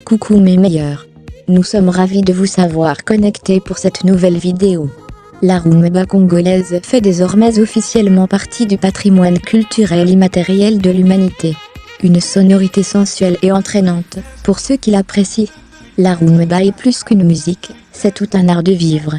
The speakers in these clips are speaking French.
Coucou mes meilleurs. Nous sommes ravis de vous savoir connectés pour cette nouvelle vidéo. La rumba congolaise fait désormais officiellement partie du patrimoine culturel immatériel de l'humanité. Une sonorité sensuelle et entraînante, pour ceux qui l'apprécient. La rumba est plus qu'une musique, c'est tout un art de vivre.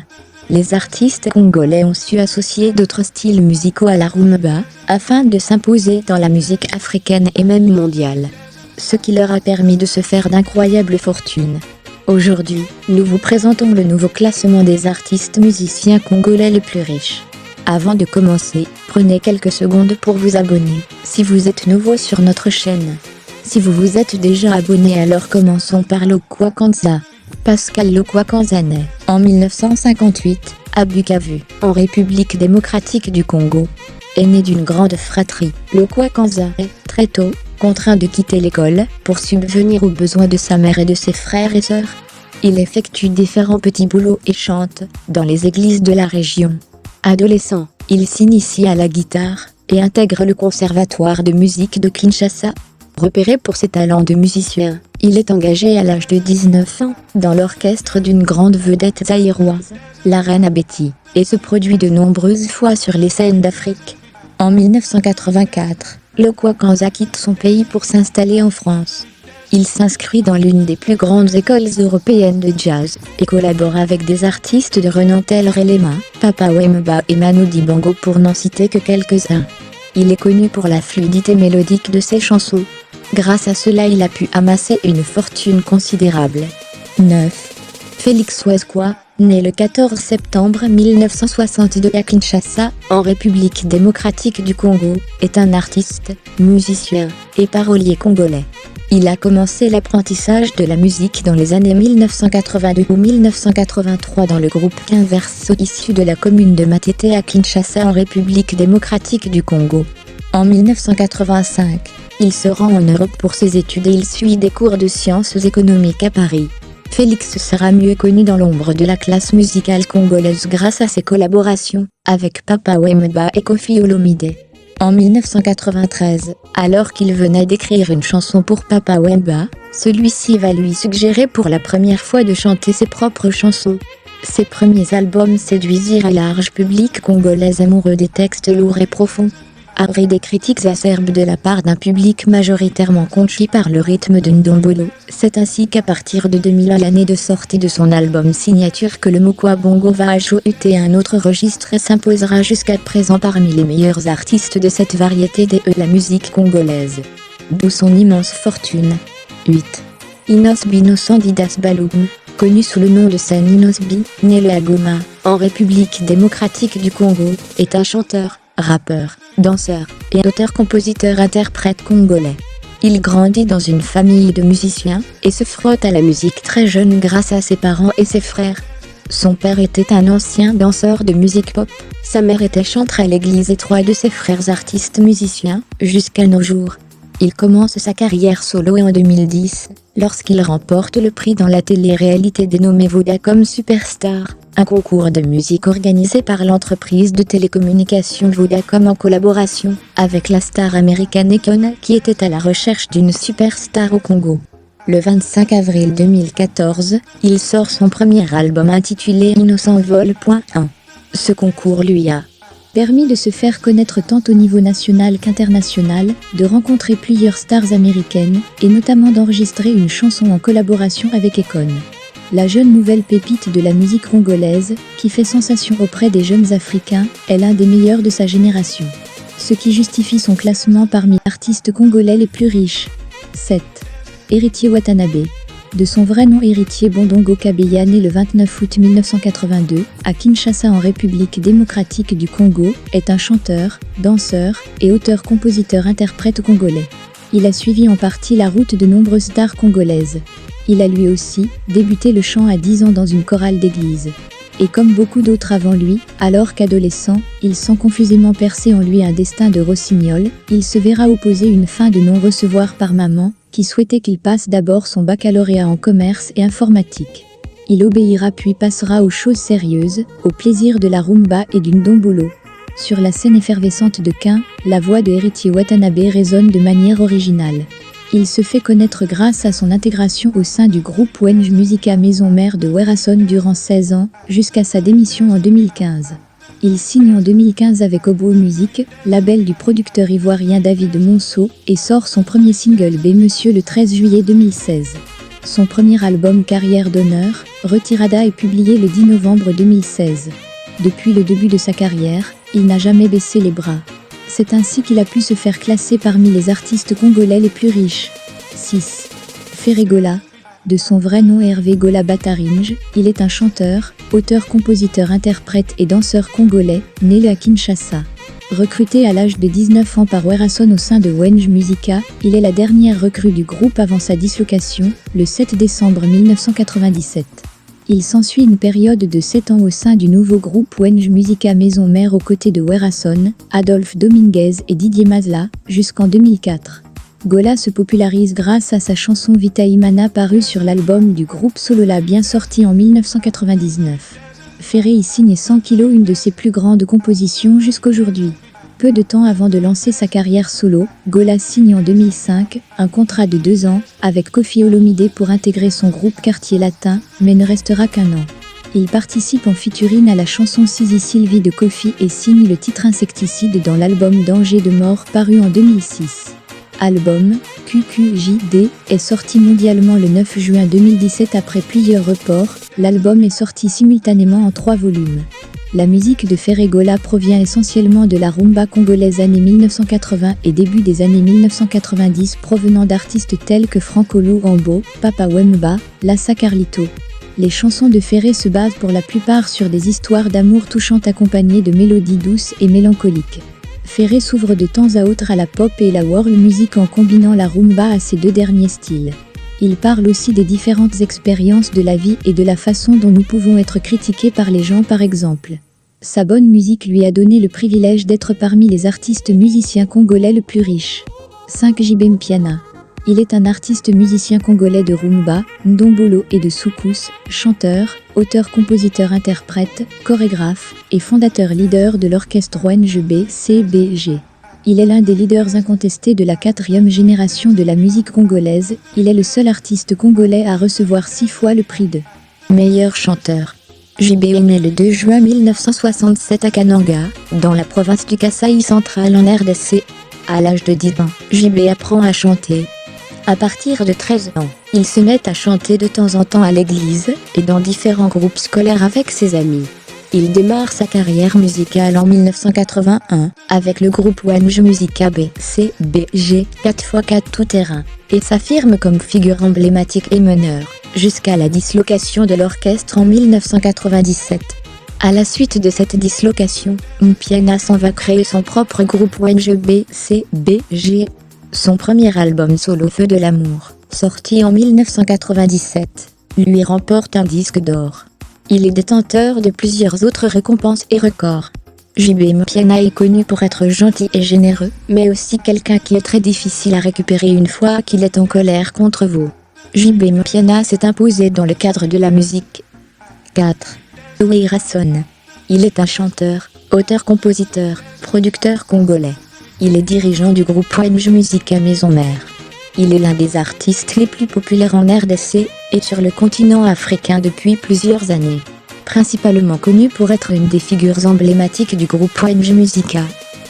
Les artistes congolais ont su associer d'autres styles musicaux à la rumba, afin de s'imposer dans la musique africaine et même mondiale. Ce qui leur a permis de se faire d'incroyables fortunes. Aujourd'hui, nous vous présentons le nouveau classement des artistes musiciens congolais les plus riches. Avant de commencer, prenez quelques secondes pour vous abonner, si vous êtes nouveau sur notre chaîne. Si vous vous êtes déjà abonné, alors commençons par Lokwa Kanza. Pascal Lokwa Kanza naît en 1958, à Bukavu, en République démocratique du Congo. Né d'une grande fratrie, Lokwa Kanza est, très tôt, contraint de quitter l'école pour subvenir aux besoins de sa mère et de ses frères et sœurs. Il effectue différents petits boulots et chante dans les églises de la région. Adolescent, il s'initie à la guitare et intègre le conservatoire de musique de Kinshasa. Repéré pour ses talents de musicien, il est engagé à l'âge de 19 ans dans l'orchestre d'une grande vedette zaïroise, la reine Abeti, et se produit de nombreuses fois sur les scènes d'Afrique. En 1984, Lokwa Kanza quitte son pays pour s'installer en France. Il s'inscrit dans l'une des plus grandes écoles européennes de jazz et collabore avec des artistes de renom tels Relema, Papa Wemba et Manu Dibango pour n'en citer que quelques-uns. Il est connu pour la fluidité mélodique de ses chansons. Grâce à cela, il a pu amasser une fortune considérable. 9. Félix Ouezkoua, né le 14 septembre 1962 à Kinshasa, en République démocratique du Congo, est un artiste, musicien et parolier congolais. Il a commencé l'apprentissage de la musique dans les années 1982 ou 1983 dans le groupe Quinverso issu de la commune de Matete à Kinshasa en République démocratique du Congo. En 1985, il se rend en Europe pour ses études et il suit des cours de sciences économiques à Paris. Félix sera mieux connu dans l'ombre de la classe musicale congolaise grâce à ses collaborations avec Papa Wemba et Koffi Olomide. En 1993, alors qu'il venait d'écrire une chanson pour Papa Wemba, celui-ci va lui suggérer pour la première fois de chanter ses propres chansons. Ses premiers albums séduisirent un large public congolais amoureux des textes lourds et profonds. Après des critiques acerbes de la part d'un public majoritairement conquis par le rythme de Ndombolo, c'est ainsi qu'à partir de 2000 à l'année de sortie de son album signature que le Mokwa Bongo va ajouter un autre registre et s'imposera jusqu'à présent parmi les meilleurs artistes de cette variété de la musique congolaise. D'où son immense fortune. 8. Inosbi Nossandidas Baloum, connu sous le nom de scène Inosbi, né le à Goma, en République démocratique du Congo, est un chanteur, rappeur, danseur et auteur-compositeur-interprète congolais. Il grandit dans une famille de musiciens et se frotte à la musique très jeune grâce à ses parents et ses frères. Son père était un ancien danseur de musique pop, sa mère était chantre à l'église et 3 de ses frères artistes musiciens, jusqu'à nos jours. Il commence sa carrière solo en 2010, lorsqu'il remporte le prix dans la télé-réalité dénommée Vodacom Superstar, un concours de musique organisé par l'entreprise de télécommunications Vodacom en collaboration avec la star américaine Akon qui était à la recherche d'une superstar au Congo. Le 25 avril 2014, il sort son premier album intitulé Innocent Vol.1. Ce concours lui a permis de se faire connaître tant au niveau national qu'international, de rencontrer plusieurs stars américaines, et notamment d'enregistrer une chanson en collaboration avec Akon. La jeune nouvelle pépite de la musique congolaise, qui fait sensation auprès des jeunes africains, est l'un des meilleurs de sa génération. Ce qui justifie son classement parmi les artistes congolais les plus riches. 7. Héritier Watanabe. De son vrai nom Héritier Bondongo Kabeya, né le 29 août 1982, à Kinshasa en République démocratique du Congo, est un chanteur, danseur et auteur-compositeur-interprète congolais. Il a suivi en partie la route de nombreuses stars congolaises. Il a lui aussi débuté le chant à 10 ans dans une chorale d'église. Et comme beaucoup d'autres avant lui, alors qu'adolescent, il sent confusément percer en lui un destin de rossignol, il se verra opposer une fin de non-recevoir par maman, qui souhaitait qu'il passe d'abord son baccalauréat en commerce et informatique. Il obéira puis passera aux choses sérieuses, au plaisir de la rumba et du ndombolo. Sur la scène effervescente de Quin, la voix de Héritier Watanabe résonne de manière originale. Il se fait connaître grâce à son intégration au sein du groupe Wenj Musica Maison Mère de Werason durant 16 ans, jusqu'à sa démission en 2015. Il signe en 2015 avec Obo Music, label du producteur ivoirien David Monceau, et sort son premier single B Monsieur le 13 juillet 2016. Son premier album Carrière d'honneur, Retirada, est publié le 10 novembre 2016. Depuis le début de sa carrière, il n'a jamais baissé les bras. C'est ainsi qu'il a pu se faire classer parmi les artistes congolais les plus riches. 6. Ferré Gola. De son vrai nom Hervé Gola Bataringe, il est un chanteur, auteur, compositeur, interprète et danseur congolais, né à Kinshasa. Recruté à l'âge de 19 ans par Werason au sein de Wenj Musica, il est la dernière recrue du groupe avant sa dislocation, le 7 décembre 1997. Il s'ensuit une période de 7 ans au sein du nouveau groupe Wenj Musica Maison Mère aux côtés de Werason, Adolphe Dominguez et Didier Mazla, jusqu'en 2004. Gola se popularise grâce à sa chanson Vita Imana parue sur l'album du groupe Solola bien sorti en 1999. Ferré y signe 100 kg, une de ses plus grandes compositions jusqu'aujourd'hui. Peu de temps avant de lancer sa carrière solo, Gola signe en 2005 un contrat de 2 ans avec Koffi Olomide pour intégrer son groupe Quartier Latin, mais ne restera qu'un an. Il participe en featuring à la chanson Sisi Sylvie de Koffi et signe le titre Insecticide dans l'album Danger de mort paru en 2006. Album QQJD est sorti mondialement le 9 juin 2017 après plusieurs reports. L'album est sorti simultanément en 3 volumes. La musique de Ferré Gola provient essentiellement de la rumba congolaise années 1980 et début des années 1990 provenant d'artistes tels que Franco Luambo, Papa Wemba, Lassa Carlito. Les chansons de Ferré se basent pour la plupart sur des histoires d'amour touchantes accompagnées de mélodies douces et mélancoliques. Ferré s'ouvre de temps à autre à la pop et la world music en combinant la rumba à ces deux derniers styles. Il parle aussi des différentes expériences de la vie et de la façon dont nous pouvons être critiqués par les gens par exemple. Sa bonne musique lui a donné le privilège d'être parmi les artistes musiciens congolais le plus riches. 5. JB Mpiana. Il est un artiste musicien congolais de rumba, ndombolo et de soukous, chanteur, auteur, compositeur, interprète, chorégraphe et fondateur leader de l'orchestre Wenj BCBG. Il est l'un des leaders incontestés de la 4e génération de la musique congolaise. Il est le seul artiste congolais à recevoir 6 fois le prix de meilleur chanteur. JB est né le 2 juin 1967 à Kananga, dans la province du Kasaï central en RDC. À l'âge de 10 ans, JB apprend à chanter. À partir de 13 ans, il se met à chanter de temps en temps à l'église et dans différents groupes scolaires avec ses amis. Il démarre sa carrière musicale en 1981 avec le groupe Wenj Musica BCBG 4x4 tout-terrain et s'affirme comme figure emblématique et meneur jusqu'à la dislocation de l'orchestre en 1997. À la suite de cette dislocation, Mpiana s'en va créer son propre groupe Wenj BCBG. Son premier album solo Feu de l'amour, sorti en 1997, lui remporte un disque d'or. Il est détenteur de plusieurs autres récompenses et records. JB Mpiana est connu pour être gentil et généreux, mais aussi quelqu'un qui est très difficile à récupérer une fois qu'il est en colère contre vous. JB Mpiana s'est imposé dans le cadre de la musique. 4. Werason. Il est un chanteur, auteur-compositeur, producteur congolais. Il est dirigeant du groupe Wenj Musica Maison Mère. Il est l'un des artistes les plus populaires en RDC et sur le continent africain depuis plusieurs années. Principalement connu pour être une des figures emblématiques du groupe Wenj Musica.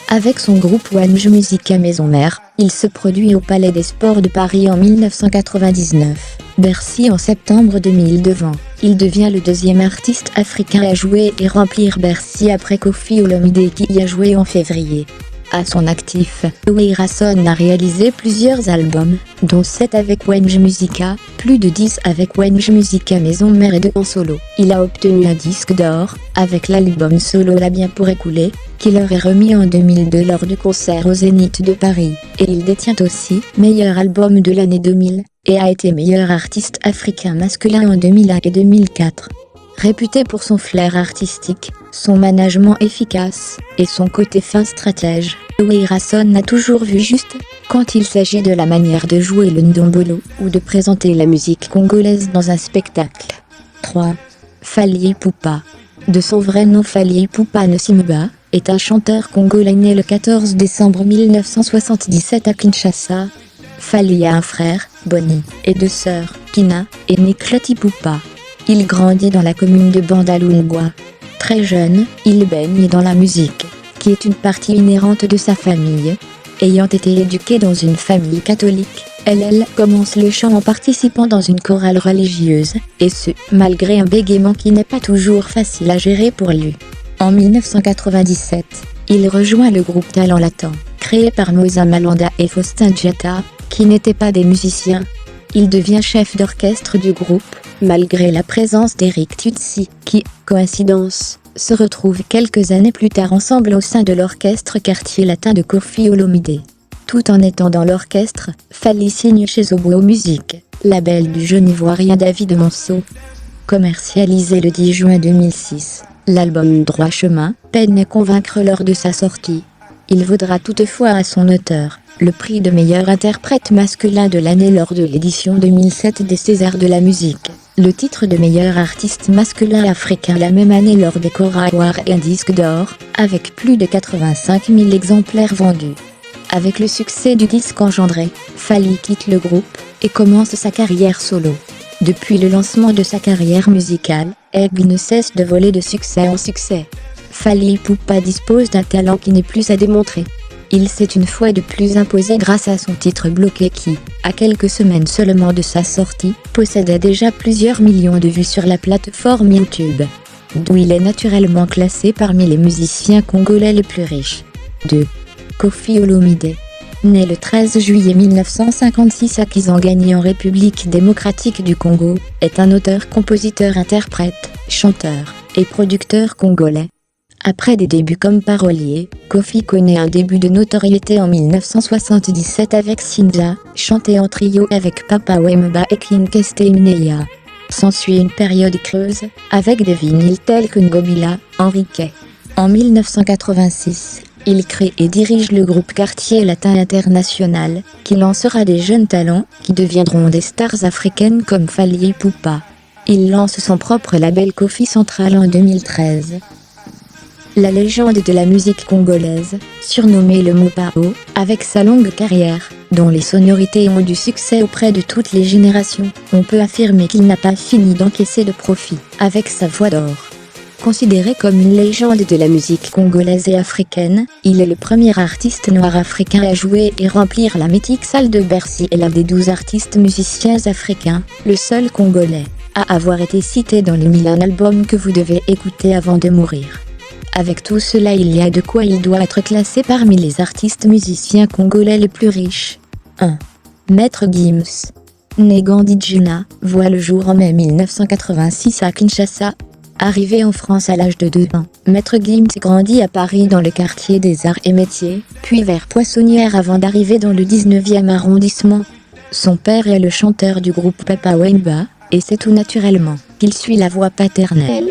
Avec son groupe Wenj Musica Maison Mère, il se produit au Palais des Sports de Paris en 1999, Bercy en septembre 2000 devant. Il devient le 2e artiste africain à jouer et remplir Bercy après Koffi Olomide qui y a joué en février. À son actif, Werason a réalisé plusieurs albums, dont 7 avec Wenj Musica, plus de 10 avec Wenj Musica Maison Mère et 2 en solo. Il a obtenu un disque d'or, avec l'album solo La Bien pour écouler, qui leur est remis en 2002 lors du concert au Zénith de Paris. Et il détient aussi meilleur album de l'année 2000, et a été meilleur artiste africain masculin en 2001 et 2004. Réputé pour son flair artistique, son management efficace et son côté fin stratège, Werason a toujours vu juste quand il s'agit de la manière de jouer le ndombolo ou de présenter la musique congolaise dans un spectacle. 3. Fally Ipupa. De son vrai nom Fally Ipupa Nsimba, est un chanteur congolais né le 14 décembre 1977 à Kinshasa. Fally a un frère, Bonnie, et deux sœurs, Kina et Niklati Poupa. Il grandit dans la commune de Bandalungwa. Très jeune, il baigne dans la musique, qui est une partie inhérente de sa famille. Ayant été éduquée dans une famille catholique, elle commence le chant en participant dans une chorale religieuse, et ce, malgré un bégaiement qui n'est pas toujours facile à gérer pour lui. En 1997, il rejoint le groupe Talent Latent, créé par Moza Malanda et Faustin Djata, qui n'étaient pas des musiciens. Il devient chef d'orchestre du groupe, malgré la présence d'Eric Tutsi, qui, coïncidence, se retrouvent quelques années plus tard ensemble au sein de l'orchestre Quartier Latin de Koffi Olomide. Tout en étant dans l'orchestre, Fally signe chez Oboe Music, label du jeune ivoirien David Monceau. Commercialisé le 10 juin 2006, l'album Droit Chemin peine à convaincre lors de sa sortie. Il vaudra toutefois à son auteur le prix de meilleur interprète masculin de l'année lors de l'édition 2007 des Césars de la musique, le titre de meilleur artiste masculin africain la même année lors des Cora Awards et un disque d'or, avec plus de 85 000 exemplaires vendus. Avec le succès du disque engendré, Fally quitte le groupe et commence sa carrière solo. Depuis le lancement de sa carrière musicale, Aigle ne cesse de voler de succès en succès. Fally Poupa dispose d'un talent qui n'est plus à démontrer. Il s'est une fois de plus imposé grâce à son titre Bloqué qui, à quelques semaines seulement de sa sortie, possédait déjà plusieurs millions de vues sur la plateforme YouTube, d'où il est naturellement classé parmi les musiciens congolais les plus riches. 2. Koffi Olomide. Né le 13 juillet 1956 à Kisangani en République démocratique du Congo, est un auteur, compositeur, interprète, chanteur et producteur congolais. Après des débuts comme parolier, Koffi connaît un début de notoriété en 1977 avec Sinza, chanté en trio avec Papa Wemba et King Keste Mineya. S'ensuit une période creuse, avec des vinyles tels que Ngobila, Enrique. En 1986, il crée et dirige le groupe Quartier Latin International, qui lancera des jeunes talents, qui deviendront des stars africaines comme Fally Poupa. Il lance son propre label Koffi Central en 2013. La légende de la musique congolaise, surnommée le Mopao, avec sa longue carrière, dont les sonorités ont du succès auprès de toutes les générations, on peut affirmer qu'il n'a pas fini d'encaisser de profit, avec sa voix d'or. Considéré comme une légende de la musique congolaise et africaine, il est le premier artiste noir africain à jouer et remplir la mythique salle de Bercy et l'un des 12 artistes musiciens africains, le seul congolais, à avoir été cité dans les 1001 albums que vous devez écouter avant de mourir. Avec tout cela, il y a de quoi il doit être classé parmi les artistes musiciens congolais les plus riches. 1. Maître Gims. Né Gandhi-Djena, voit le jour en mai 1986 à Kinshasa. Arrivé en France à l'âge de 2 ans, Maître Gims grandit à Paris dans le quartier des Arts et Métiers, puis vers Poissonnière avant d'arriver dans le 19e arrondissement. Son père est le chanteur du groupe Papa Wemba, et c'est tout naturellement qu'il suit la voie paternelle.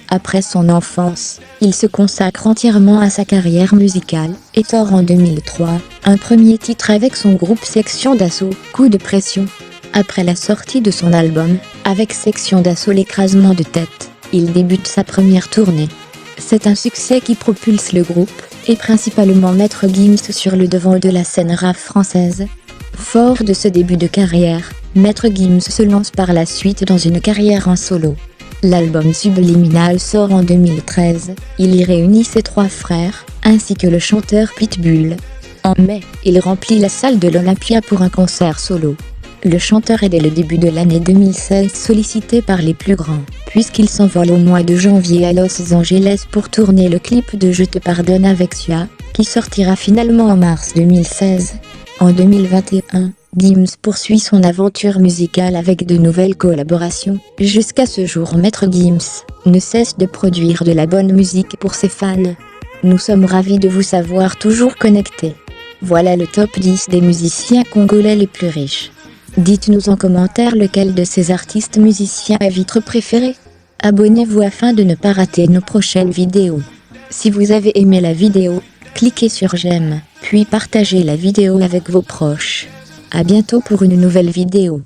Après son enfance, il se consacre entièrement à sa carrière musicale, et sort en 2003, un premier titre avec son groupe Section d'Assaut, Coup de pression. Après la sortie de son album, avec Section d'Assaut l'écrasement de tête, il débute sa première tournée. C'est un succès qui propulse le groupe, et principalement Maître Gims sur le devant de la scène rap française. Fort de ce début de carrière, Maître Gims se lance par la suite dans une carrière en solo. L'album Subliminal sort en 2013, il y réunit ses 3 frères, ainsi que le chanteur Pitbull. En mai, il remplit la salle de l'Olympia pour un concert solo. Le chanteur est dès le début de l'année 2016 sollicité par les plus grands, puisqu'il s'envole au mois de janvier à Los Angeles pour tourner le clip de Je te pardonne avec Sia, qui sortira finalement en mars 2016. En 2021, Gims poursuit son aventure musicale avec de nouvelles collaborations. Jusqu'à ce jour, Maître Gims ne cesse de produire de la bonne musique pour ses fans. Nous sommes ravis de vous savoir toujours connectés. Voilà le top 10 des musiciens congolais les plus riches. Dites-nous en commentaire lequel de ces artistes musiciens est votre préféré. Abonnez-vous afin de ne pas rater nos prochaines vidéos. Si vous avez aimé la vidéo, cliquez sur j'aime, puis partagez la vidéo avec vos proches. À bientôt pour une nouvelle vidéo.